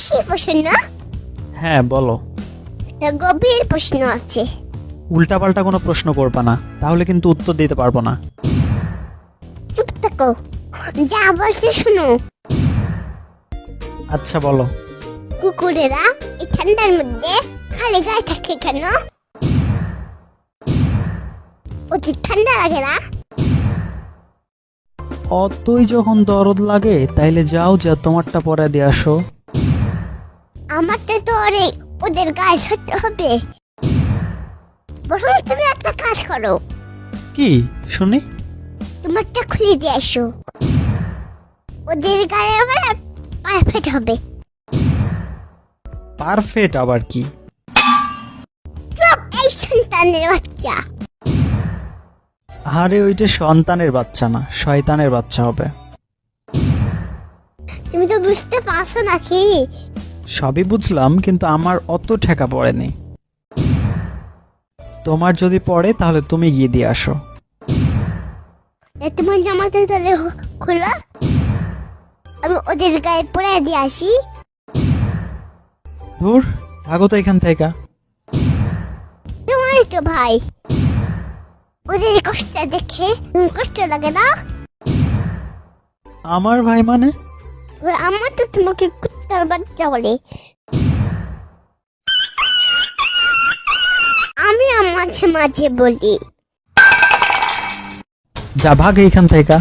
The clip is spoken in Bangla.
সেই প্রশ্ন না? হ্যাঁ বলো। একটা গভীর প্রশ্ন আছে। উল্টাপাল্টা কোনো প্রশ্ন করবা না, তাহলে কিন্তু উত্তর দিতে পারবো না। চুপ থাকো, যা বলছে শোনো। আচ্ছা বলো। কুকুরেরা এই ঠান্ডার মধ্যে খালি গায়ে থাকে কেন? ওদের ঠান্ডা লাগে না? অতই যখন দরদ লাগে তাইলে যাও, যা তোমারটা পরে দিয়ে আসো। আমারটা তো ওদের গায়ে সহ্য হবে। বরং তুমি একটা কাজ করো, কি শুনি? তোমারটা খুলে দিয়ে আসো, ওদের গায়ে আবার পারফেক্ট হবে। পারফেক্ট আবার কি? চুপ, এই সন্তানের বাচ্চা। আরে ওইটা সন্তানের বাচ্চা না, শয়তানের বাচ্চা হবে। তুমি তো বুঝতে পারছো নাকি? সবই বুঝলাম, কিন্তু আমার অত ঠেকা পড়েনি। তোমার যদি পড়ে তাহলে তুমি গিয়ে দিয়ে আসো। তোমার জামাটা তাহলে খোলো, আমি ওদের গায়ে পরে দিয়ে আসি। ধুর, ভাগো তো এখান থেকে। তোমারই তো ভাই, ওদের কষ্ট দেখে কষ্ট লাগে না? আমার ভাই মানে? আমার তো তোমাকে কুত্তার বাচ্চা বলে। আমি মাঝে মাঝে বলি। যা ভাগ এইখান থেকে।